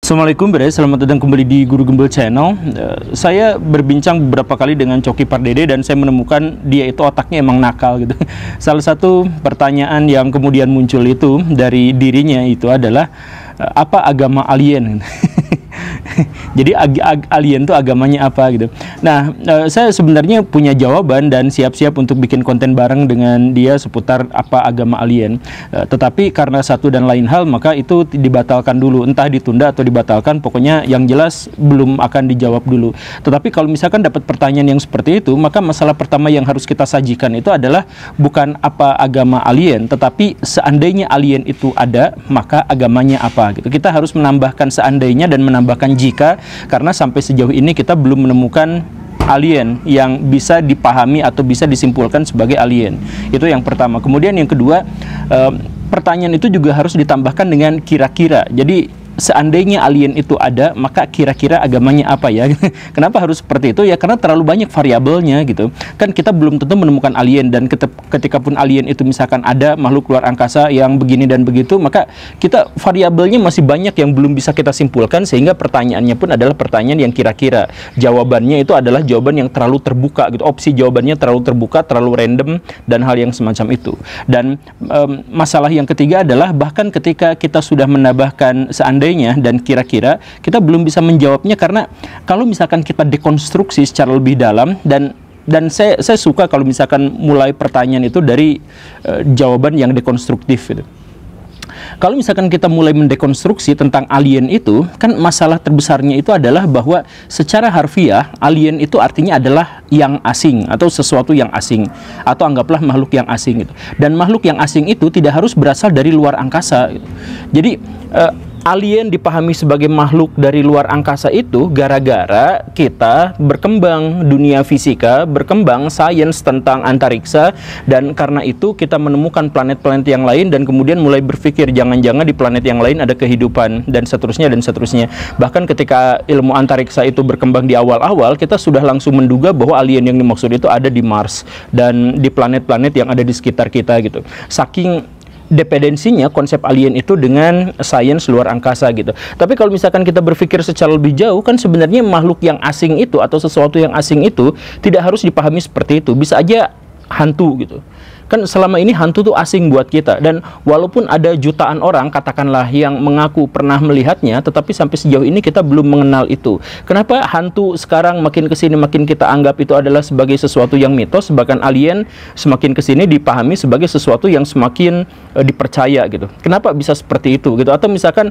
Assalamualaikum Bre, selamat datang kembali di Guru Gembel Channel. Saya berbincang beberapa kali dengan Coki Pardede dan saya menemukan dia itu otaknya emang nakal gitu. Salah satu pertanyaan yang kemudian muncul itu dari dirinya itu adalah apa agama alien? Jadi alien itu agamanya apa gitu. Nah, saya sebenarnya punya jawaban dan siap-siap untuk bikin konten bareng dengan dia seputar apa agama alien. Tetapi karena satu dan lain hal maka itu dibatalkan dulu, entah ditunda atau dibatalkan, pokoknya yang jelas belum akan dijawab dulu. Tetapi kalau misalkan dapat pertanyaan yang seperti itu, maka masalah pertama yang harus kita sajikan itu adalah bukan apa agama alien, tetapi seandainya alien itu ada, maka agamanya apa gitu. Kita harus menambahkan seandainya dan menambahkan jika, karena sampai sejauh ini kita belum menemukan alien yang bisa dipahami atau bisa disimpulkan sebagai alien. Itu yang pertama. Kemudian yang kedua, pertanyaan itu juga harus ditambahkan dengan kira-kira. Jadi seandainya alien itu ada, maka kira-kira agamanya apa ya? Kenapa harus seperti itu? Ya karena terlalu banyak variabelnya gitu. Kan kita belum tentu menemukan alien, dan ketika pun alien itu misalkan ada makhluk luar angkasa yang begini dan begitu, maka kita variabelnya masih banyak yang belum bisa kita simpulkan, sehingga pertanyaannya pun adalah pertanyaan yang kira-kira. Jawabannya itu adalah jawaban yang terlalu terbuka gitu. Opsi jawabannya terlalu terbuka, terlalu random dan hal yang semacam itu. Dan masalah yang ketiga adalah bahkan ketika kita sudah menambahkan seandainya dan kira-kira, kita belum bisa menjawabnya, karena kalau misalkan kita dekonstruksi secara lebih dalam, dan saya suka kalau misalkan mulai pertanyaan itu dari jawaban yang dekonstruktif gitu. Kalau misalkan kita mulai mendekonstruksi tentang alien itu, kan masalah terbesarnya itu adalah bahwa secara harfiah alien itu artinya adalah yang asing atau sesuatu yang asing, atau anggaplah makhluk yang asing gitu. Dan makhluk yang asing itu tidak harus berasal dari luar angkasa gitu. Jadi alien dipahami sebagai makhluk dari luar angkasa itu gara-gara kita berkembang dunia fisika, berkembang sains tentang antariksa, dan karena itu kita menemukan planet-planet yang lain dan kemudian mulai berpikir jangan-jangan di planet yang lain ada kehidupan, dan seterusnya dan seterusnya. Bahkan ketika ilmu antariksa itu berkembang di awal-awal, kita sudah langsung menduga bahwa alien yang dimaksud itu ada di Mars dan di planet-planet yang ada di sekitar kita gitu. Saking dependensinya konsep alien itu dengan sains luar angkasa gitu. Tapi kalau misalkan kita berpikir secara lebih jauh, kan sebenarnya makhluk yang asing itu atau sesuatu yang asing itu tidak harus dipahami seperti itu. Bisa aja hantu gitu. Kan selama ini hantu tuh asing buat kita, dan walaupun ada jutaan orang katakanlah yang mengaku pernah melihatnya, tetapi sampai sejauh ini kita belum mengenal itu. Kenapa hantu sekarang makin kesini makin kita anggap itu adalah sebagai sesuatu yang mitos, bahkan alien semakin kesini dipahami sebagai sesuatu yang semakin dipercaya gitu. Kenapa bisa seperti itu gitu? Atau misalkan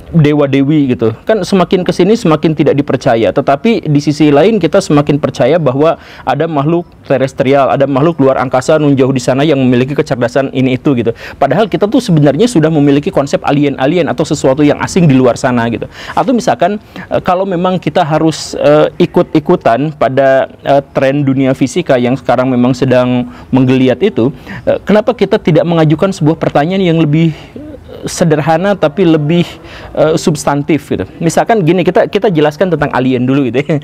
dewa-dewi gitu, kan semakin kesini semakin tidak dipercaya, tetapi di sisi lain kita semakin percaya bahwa ada makhluk terestrial, ada makhluk luar angkasa jauh di sana yang memiliki kecerdasan ini itu gitu. Padahal kita tuh sebenarnya sudah memiliki konsep alien-alien atau sesuatu yang asing di luar sana gitu. Atau misalkan kalau memang kita harus ikut-ikutan pada tren dunia fisika yang sekarang memang sedang menggeliat itu, kenapa kita tidak mengajukan sebuah pertanyaan yang lebih sederhana tapi lebih substantif gitu. Misalkan gini, kita jelaskan tentang alien dulu gitu ya.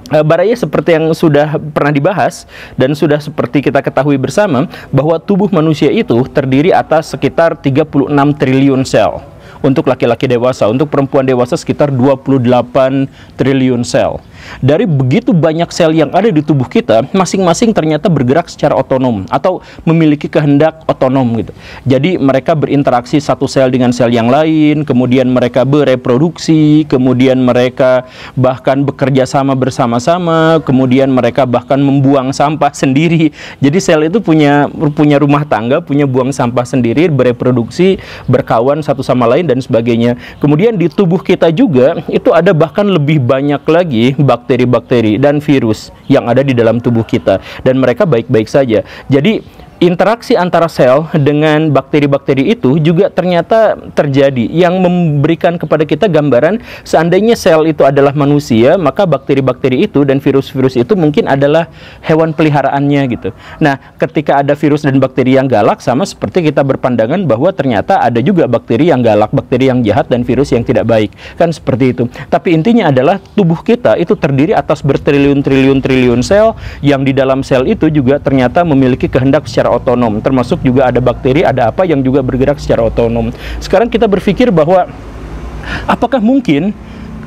Baraya seperti yang sudah pernah dibahas dan sudah seperti kita ketahui bersama, bahwa tubuh manusia itu terdiri atas sekitar 36 triliun sel untuk laki-laki dewasa, untuk perempuan dewasa sekitar 28 triliun sel. Dari begitu banyak sel yang ada di tubuh kita, masing-masing ternyata bergerak secara otonom atau memiliki kehendak otonom gitu. Jadi mereka berinteraksi satu sel dengan sel yang lain, kemudian mereka bereproduksi, kemudian mereka bahkan bekerja sama bersama-sama, kemudian mereka bahkan membuang sampah sendiri. Jadi sel itu punya rumah tangga, punya buang sampah sendiri, bereproduksi, berkawan satu sama lain dan sebagainya. Kemudian di tubuh kita juga itu ada bahkan lebih banyak lagi bakteri-bakteri dan virus yang ada di dalam tubuh kita, dan mereka baik-baik saja. Jadi interaksi antara sel dengan bakteri-bakteri itu juga ternyata terjadi, yang memberikan kepada kita gambaran seandainya sel itu adalah manusia, maka bakteri-bakteri itu dan virus-virus itu mungkin adalah hewan peliharaannya gitu. Nah, ketika ada virus dan bakteri yang galak, sama seperti kita berpandangan bahwa ternyata ada juga bakteri yang galak, bakteri yang jahat, dan virus yang tidak baik. Kan seperti itu. Tapi intinya adalah tubuh kita itu terdiri atas bertriliun-triliun-triliun sel, yang di dalam sel itu juga ternyata memiliki kehendak secara otonom, termasuk juga ada bakteri, ada apa yang juga bergerak secara otonom. Sekarang kita berpikir bahwa Apakah mungkin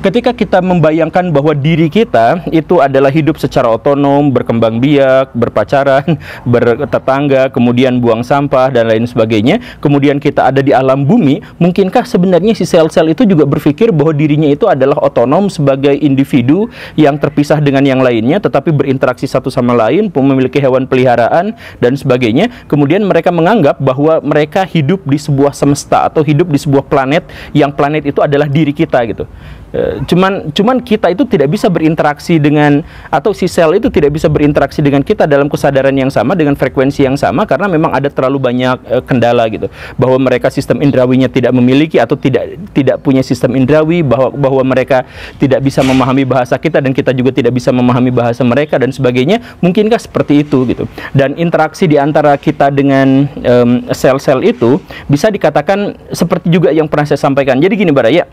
ketika kita membayangkan bahwa diri kita itu adalah hidup secara otonom, berkembang biak, berpacaran, bertetangga, kemudian buang sampah dan lain sebagainya, kemudian kita ada di alam bumi, mungkinkah sebenarnya si sel-sel itu juga berpikir bahwa dirinya itu adalah otonom sebagai individu yang terpisah dengan yang lainnya, tetapi berinteraksi satu sama lain, memiliki hewan peliharaan dan sebagainya, kemudian mereka menganggap bahwa mereka hidup di sebuah semesta atau hidup di sebuah planet, yang planet itu adalah diri kita gitu. Cuman kita itu tidak bisa berinteraksi dengan, atau si sel itu tidak bisa berinteraksi dengan kita dalam kesadaran yang sama, dengan frekuensi yang sama, karena memang ada terlalu banyak kendala gitu, bahwa mereka sistem indrawinya tidak memiliki atau tidak punya sistem indrawi, bahwa mereka tidak bisa memahami bahasa kita dan kita juga tidak bisa memahami bahasa mereka dan sebagainya. Mungkinkah seperti itu gitu? Dan interaksi di antara kita dengan sel-sel itu bisa dikatakan seperti juga yang pernah saya sampaikan. Jadi gini Baraya,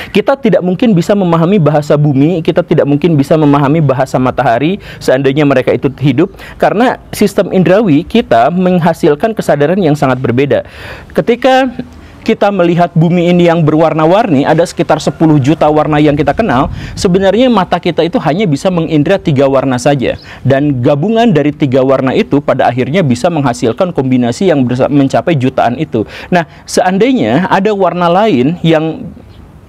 kita tidak mungkin bisa memahami bahasa bumi, kita tidak mungkin bisa memahami bahasa matahari seandainya mereka itu hidup, karena sistem indrawi kita menghasilkan kesadaran yang sangat berbeda. Ketika kita melihat bumi ini yang berwarna-warni, ada sekitar 10 juta warna yang kita kenal, sebenarnya mata kita itu hanya bisa mengindra 3 warna saja, dan gabungan dari 3 warna itu pada akhirnya bisa menghasilkan kombinasi yang mencapai jutaan itu. Nah, seandainya ada warna lain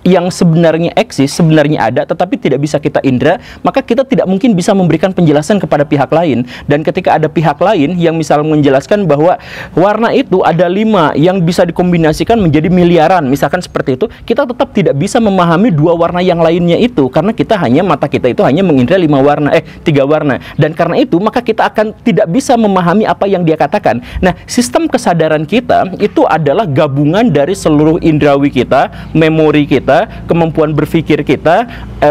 yang sebenarnya eksis, sebenarnya ada, tetapi tidak bisa kita indra, maka kita tidak mungkin bisa memberikan penjelasan kepada pihak lain. Dan ketika ada pihak lain yang misal menjelaskan bahwa warna itu ada 5 yang bisa dikombinasikan menjadi miliaran, misalkan seperti itu, kita tetap tidak bisa memahami 2 warna yang lainnya itu, karena mata kita itu hanya mengindra 3 warna. Dan karena itu, maka kita akan tidak bisa memahami apa yang dia katakan. Nah, sistem kesadaran kita itu adalah gabungan dari seluruh indrawi kita, memori kita, kemampuan berpikir kita,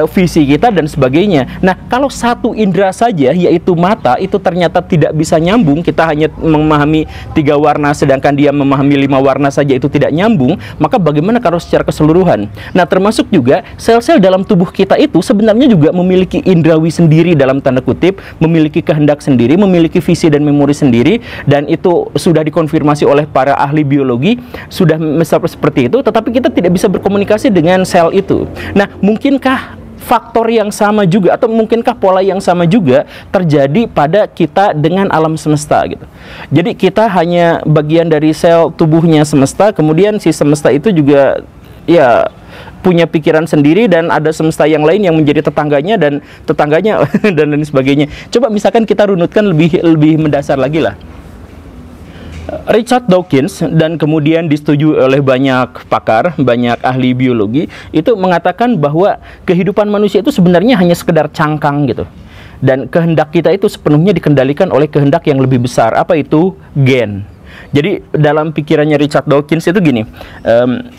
visi kita dan sebagainya. Nah, kalau satu indera saja, yaitu mata, itu ternyata tidak bisa nyambung, kita hanya memahami 3 warna sedangkan dia memahami 5 warna saja, itu tidak nyambung, maka bagaimana kalau secara keseluruhan? Nah, termasuk juga sel-sel dalam tubuh kita itu sebenarnya juga memiliki indrawi sendiri dalam tanda kutip, memiliki kehendak sendiri, memiliki visi dan memori sendiri, dan itu sudah dikonfirmasi oleh para ahli biologi, sudah seperti itu, tetapi kita tidak bisa berkomunikasi dengan sel itu. Nah, mungkinkah faktor yang sama juga, atau mungkinkah pola yang sama juga terjadi pada kita dengan alam semesta gitu? Jadi kita hanya bagian dari sel tubuhnya semesta, kemudian si semesta itu juga ya punya pikiran sendiri, dan ada semesta yang lain yang menjadi tetangganya dan lain sebagainya. Coba misalkan kita runutkan lebih mendasar lagi lah. Richard Dawkins, dan kemudian disetujui oleh banyak pakar, banyak ahli biologi, itu mengatakan bahwa kehidupan manusia itu sebenarnya hanya sekedar cangkang gitu. Dan kehendak kita itu sepenuhnya dikendalikan oleh kehendak yang lebih besar. Apa itu? Gen. Jadi dalam pikirannya Richard Dawkins itu gini,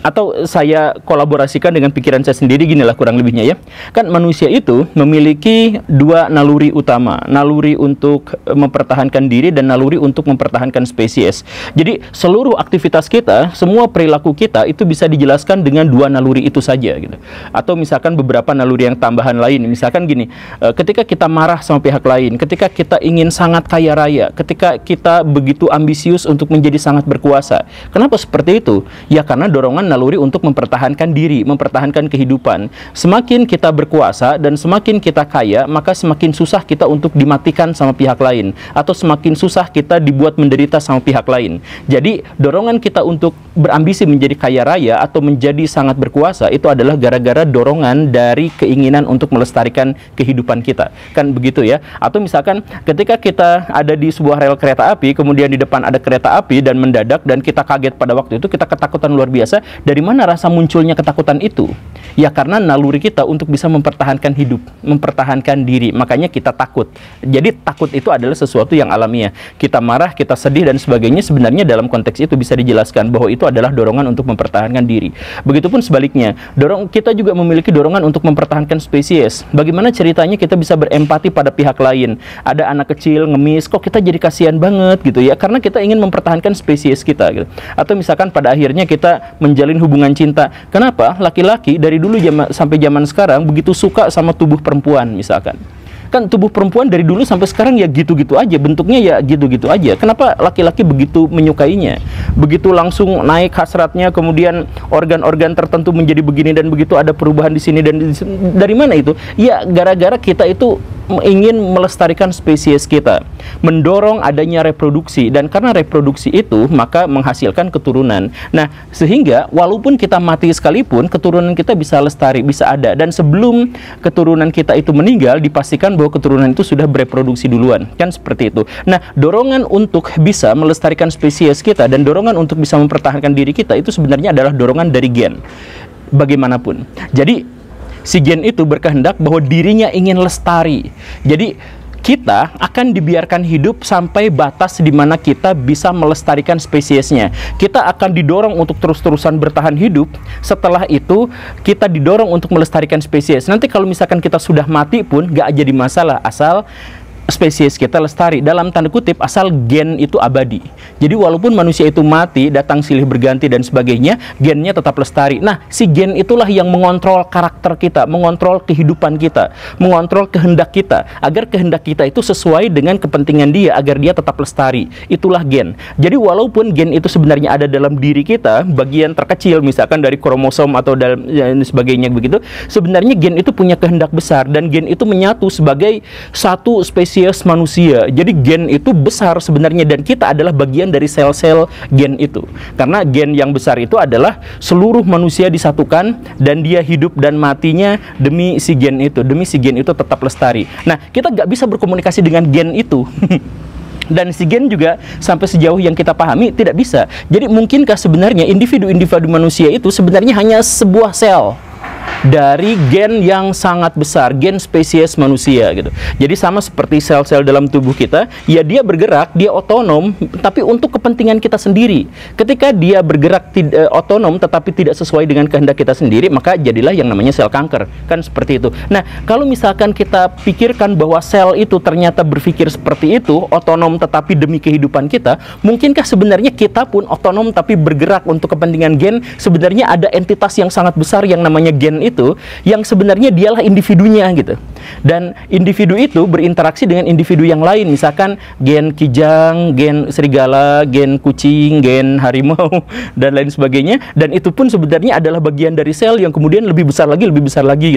atau saya kolaborasikan dengan pikiran saya sendiri, ginilah kurang lebihnya ya. Kan manusia itu memiliki 2 naluri utama, naluri untuk mempertahankan diri dan naluri untuk mempertahankan spesies. Jadi seluruh aktivitas kita, semua perilaku kita itu bisa dijelaskan dengan 2 naluri itu saja gitu. Atau misalkan beberapa naluri yang tambahan lain, misalkan gini, ketika kita marah sama pihak lain, ketika kita ingin sangat kaya raya, ketika kita begitu ambisius untuk menjadi sangat berkuasa. Kenapa seperti itu? Ya karena dorongan naluri untuk mempertahankan diri, mempertahankan kehidupan. Semakin kita berkuasa dan semakin kita kaya, maka semakin susah kita untuk dimatikan sama pihak lain, atau semakin susah kita dibuat menderita sama pihak lain. Jadi dorongan kita untuk berambisi menjadi kaya raya atau menjadi sangat berkuasa itu adalah gara-gara dorongan dari keinginan untuk melestarikan kehidupan kita. Kan begitu ya? Atau misalkan ketika kita ada di sebuah rel kereta api, kemudian di depan ada kereta api dan mendadak, dan kita kaget pada waktu itu, kita ketakutan luar biasa. Dari mana rasa munculnya ketakutan itu? Ya karena naluri kita untuk bisa mempertahankan hidup, mempertahankan diri, makanya kita takut. Jadi takut itu adalah sesuatu yang alamiah. Kita marah, kita sedih dan sebagainya, sebenarnya dalam konteks itu bisa dijelaskan bahwa itu adalah dorongan untuk mempertahankan diri. Begitupun sebaliknya, kita juga memiliki dorongan untuk mempertahankan spesies. Bagaimana ceritanya kita bisa berempati pada pihak lain? Ada anak kecil ngemis, kok kita jadi kasihan banget gitu ya, karena kita ingin mempertahankan spesies kita gitu. Atau misalkan pada akhirnya kita menjalin hubungan cinta. Kenapa laki-laki dari dulu sampai zaman sekarang begitu suka sama tubuh perempuan misalkan? Kan tubuh perempuan dari dulu sampai sekarang ya gitu-gitu aja, bentuknya ya gitu-gitu aja. Kenapa laki-laki begitu menyukainya? Begitu langsung naik hasratnya, kemudian organ-organ tertentu menjadi begini dan begitu, ada perubahan di sini dan di sini. Dari mana itu? Ya gara-gara kita itu ingin melestarikan spesies kita, mendorong adanya reproduksi, dan karena reproduksi itu maka menghasilkan keturunan. Nah, sehingga walaupun kita mati sekalipun, keturunan kita bisa lestari, bisa ada, dan sebelum keturunan kita itu meninggal, dipastikan bahwa keturunan itu sudah bereproduksi duluan, kan seperti itu. Nah, dorongan untuk bisa melestarikan spesies kita dan dorongan untuk bisa mempertahankan diri kita itu sebenarnya adalah dorongan dari gen, bagaimanapun. Jadi si gen itu berkehendak bahwa dirinya ingin lestari. Jadi kita akan dibiarkan hidup sampai batas di mana kita bisa melestarikan spesiesnya. Kita akan didorong untuk terus-terusan bertahan hidup. Setelah itu kita didorong untuk melestarikan spesies. Nanti kalau misalkan kita sudah mati pun gak jadi masalah, asal spesies kita lestari, dalam tanda kutip, asal gen itu abadi. Jadi walaupun manusia itu mati, datang silih berganti dan sebagainya, gennya tetap lestari. Nah, si gen itulah yang mengontrol karakter kita, mengontrol kehidupan kita, mengontrol kehendak kita, agar kehendak kita itu sesuai dengan kepentingan dia, agar dia tetap lestari. Itulah gen. Jadi walaupun gen itu sebenarnya ada dalam diri kita, bagian terkecil misalkan dari kromosom atau dan sebagainya begitu, sebenarnya gen itu punya kehendak besar, dan gen itu menyatu sebagai satu spesies manusia. Jadi gen itu besar sebenarnya, dan kita adalah bagian dari sel-sel gen itu. Karena gen yang besar itu adalah seluruh manusia disatukan, dan dia hidup dan matinya demi si gen itu, demi si gen itu tetap lestari. Nah, kita nggak bisa berkomunikasi dengan gen itu. Dan si gen juga sampai sejauh yang kita pahami tidak bisa. Jadi mungkinkah sebenarnya individu-individu manusia itu sebenarnya hanya sebuah sel dari gen yang sangat besar, gen spesies manusia gitu. Jadi sama seperti sel-sel dalam tubuh kita, ya dia bergerak, dia otonom, tapi untuk kepentingan kita sendiri. Ketika dia bergerak otonom tetapi tidak sesuai dengan kehendak kita sendiri, maka jadilah yang namanya sel kanker, kan seperti itu. Nah, kalau misalkan kita pikirkan bahwa sel itu ternyata berpikir seperti itu, otonom tetapi demi kehidupan kita, mungkinkah sebenarnya kita pun otonom tapi bergerak untuk kepentingan gen? Sebenarnya ada entitas yang sangat besar yang namanya gen itu, yang sebenarnya dialah individunya gitu. Dan individu itu berinteraksi dengan individu yang lain, misalkan gen kijang, gen serigala, gen kucing, gen harimau dan lain sebagainya, dan itu pun sebenarnya adalah bagian dari sel yang kemudian lebih besar lagi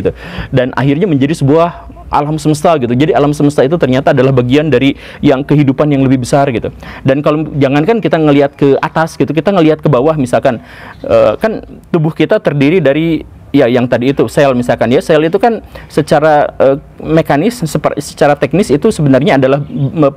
gitu. Dan akhirnya menjadi sebuah alam semesta gitu. Jadi alam semesta itu ternyata adalah bagian dari yang kehidupan yang lebih besar gitu. Dan kalau jangankan kita ngelihat ke atas gitu, kita ngelihat ke bawah misalkan, kan tubuh kita terdiri dari ya yang tadi itu sel misalkan ya. Sel itu kan secara mekanis, secara teknis itu sebenarnya adalah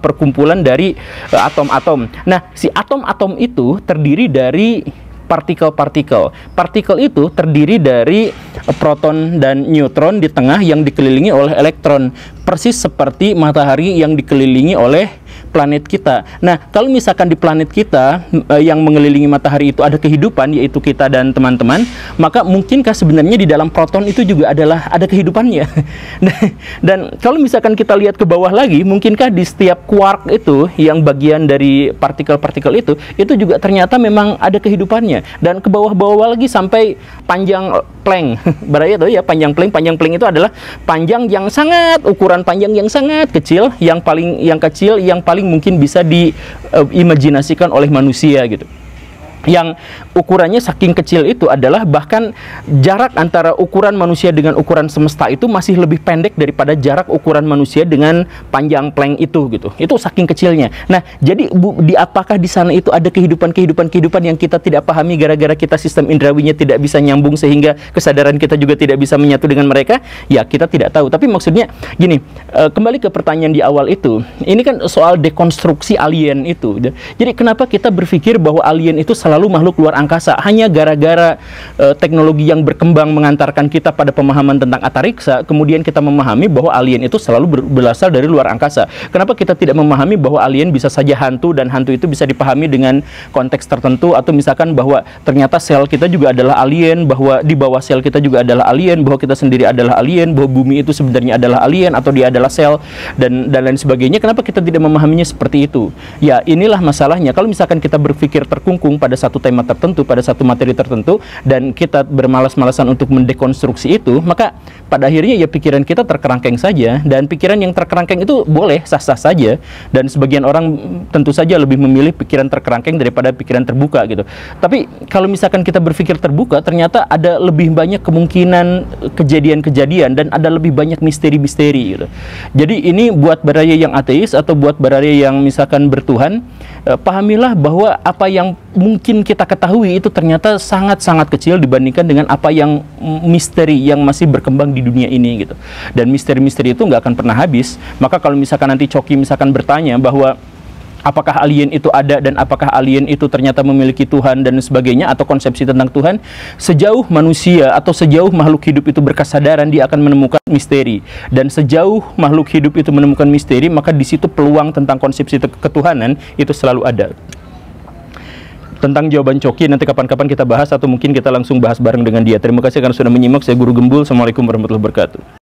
perkumpulan dari atom-atom. Nah, si atom-atom itu terdiri dari partikel-partikel. Partikel itu terdiri dari proton dan neutron di tengah yang dikelilingi oleh elektron. Persis seperti matahari yang dikelilingi oleh planet kita. Nah, kalau misalkan di planet kita yang mengelilingi matahari itu ada kehidupan, yaitu kita dan teman-teman, maka mungkinkah sebenarnya di dalam proton itu juga ada kehidupannya? Dan kalau misalkan kita lihat ke bawah lagi, mungkinkah di setiap quark itu yang bagian dari partikel-partikel itu juga ternyata memang ada kehidupannya. Dan ke bawah-bawah lagi sampai panjang Planck. Berarti itu ya panjang Planck itu adalah panjang yang sangat, ukuran panjang yang sangat kecil, yang paling mungkin bisa diimajinasikan oleh manusia gitu. Yang ukurannya saking kecil itu adalah bahkan jarak antara ukuran manusia dengan ukuran semesta itu masih lebih pendek daripada jarak ukuran manusia dengan panjang Planck itu gitu. Itu saking kecilnya. Nah, jadi apakah di sana itu ada kehidupan yang kita tidak pahami gara-gara kita sistem indrawinya tidak bisa nyambung sehingga kesadaran kita juga tidak bisa menyatu dengan mereka? Ya, kita tidak tahu. Tapi maksudnya gini, kembali ke pertanyaan di awal itu. Ini kan soal dekonstruksi alien itu. Jadi kenapa kita berpikir bahwa alien itu selalu makhluk luar angkasa hanya gara-gara teknologi yang berkembang mengantarkan kita pada pemahaman tentang antariksa, kemudian kita memahami bahwa alien itu selalu berasal dari luar angkasa. Kenapa kita tidak memahami bahwa alien bisa saja hantu, dan hantu itu bisa dipahami dengan konteks tertentu, atau misalkan bahwa ternyata sel kita juga adalah alien, bahwa di bawah sel kita juga adalah alien, bahwa kita sendiri adalah alien, bahwa bumi itu sebenarnya adalah alien atau dia adalah sel, dan lain sebagainya. Kenapa kita tidak memahaminya seperti itu? Ya, inilah masalahnya. Kalau misalkan kita berpikir terkungkung pada satu tema tertentu, pada satu materi tertentu, dan kita bermalas-malasan untuk mendekonstruksi itu, maka pada akhirnya ya pikiran kita terkerangkeng saja, dan pikiran yang terkerangkeng itu boleh sah-sah saja, dan sebagian orang tentu saja lebih memilih pikiran terkerangkeng daripada pikiran terbuka gitu. Tapi kalau misalkan kita berpikir terbuka, ternyata ada lebih banyak kemungkinan kejadian-kejadian dan ada lebih banyak misteri-misteri gitu. Jadi ini buat baraya yang ateis atau buat baraya yang misalkan bertuhan, pahamilah bahwa apa yang mungkin kita ketahui itu ternyata sangat-sangat kecil dibandingkan dengan apa yang misteri yang masih berkembang di dunia ini gitu. Dan misteri-misteri itu nggak akan pernah habis. Maka kalau misalkan nanti Coki misalkan bertanya bahwa apakah alien itu ada dan apakah alien itu ternyata memiliki Tuhan dan sebagainya, atau konsepsi tentang Tuhan, sejauh manusia atau sejauh makhluk hidup itu berkesadaran, dia akan menemukan misteri. Dan sejauh makhluk hidup itu menemukan misteri, maka di situ peluang tentang konsepsi ketuhanan itu selalu ada. Tentang jawaban Coki nanti kapan-kapan kita bahas, atau mungkin kita langsung bahas bareng dengan dia. Terima kasih karena sudah menyimak. Saya Guru Gembul. Assalamualaikum warahmatullahi wabarakatuh.